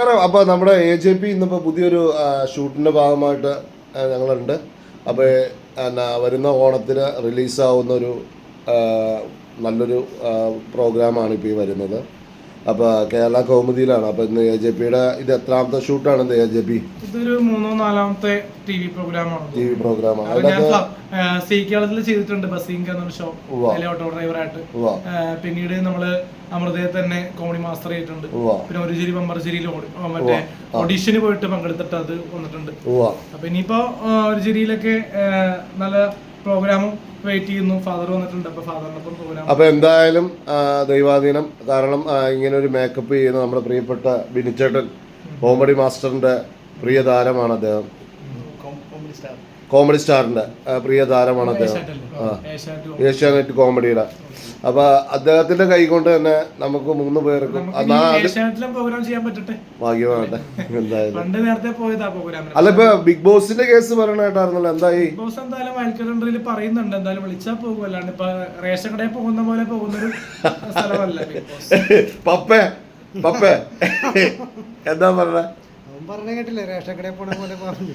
അപ്പോൾ നമ്മുടെ AJP ഇന്നിപ്പോൾ പുതിയൊരു ഷൂട്ടിൻ്റെ ഭാഗമായിട്ട് ഞങ്ങളുണ്ട്. അപ്പോൾ എന്നാ വരുന്ന ഓണത്തിന് റിലീസാവുന്നൊരു നല്ലൊരു പ്രോഗ്രാമാണ് ഇപ്പോൾ ഈ വരുന്നത്. അപ്പോൾ കേരള കൗമുദിയിലാണ്. അപ്പോൾ ഇന്ന് AJPയുടെ ഇത് എത്രാമത്തെ ഷൂട്ടാണ് ഇന്ന് AJP? ഇതൊരു 3-4 TV പ്രോഗ്രാമാണ്. കേരളത്തിൽ ചെയ്തിട്ടുണ്ട് ബസ്സിംഗ് എന്നൊരു ഷോ, ഓട്ടോ ഡ്രൈവറായിട്ട്. പിന്നീട് നമ്മള് അമൃതയെ തന്നെ കോമഡി മാസ്റ്റർ ആയിട്ടുണ്ട്. പിന്നെ ഒരു ചിരി ബമ്പർ ചിരിയിൽ മറ്റേ ഓഡീഷന് പോയിട്ട് പങ്കെടുത്തിട്ട് അത് വന്നിട്ടുണ്ട്. അപ്പൊ ഇനിയിപ്പോ ഒരു ചിരിയിലൊക്കെ നല്ല പ്രോഗ്രാമും വെയിറ്റ് ചെയ്യുന്നു. ഫാദർ വന്നിട്ടുണ്ട്. അപ്പൊ ഫാദറിനൊപ്പം പ്രോഗ്രാം. അപ്പൊ എന്തായാലും ദൈവാധീനം. കാരണം ഇങ്ങനെ ഒരു മേക്കപ്പ് ചെയ്യുന്ന നമ്മുടെ പ്രിയപ്പെട്ട ബിനിച്ചേട്ടൻ കോമഡി മാസ്റ്ററിന്റെ പ്രിയ താരമാണ് അദ്ദേഹം. കോമഡി സ്റ്റാറിന്റെ പ്രിയ താരമാണ് അദ്ദേഹം, ഏഷ്യാനെറ്റ് കോമഡിയുടെ. അപ്പൊ അദ്ദേഹത്തിന്റെ കൈ കൊണ്ട് തന്നെ നമുക്ക് 3 പേർക്കും ഭാഗ്യമാകട്ടെ. എന്തായാലും അല്ല, ഇപ്പൊ ബിഗ് ബോസിന്റെ കേസ് പറയണായിട്ടായിരുന്നല്ലോ, എന്തായി? ബിഗ് ബോസ് എന്തായാലും വയൽക്കരയിൽ പറയുന്നുണ്ട്, എന്തായാലും വിളിച്ചാൽ പോകും. അല്ലാണ്ട് ഇപ്പൊ റേഷൻ കടയിൽ പോകുന്ന പോലെ പോകുന്നൊരു സ്ഥലമല്ല ബിഗ് ബോസ്. പപ്പേ എന്താ പറഞ്ഞ കേട്ടില്ലേ? റേഷൻ കടയിൽ പോണ പോലെ പറഞ്ഞു.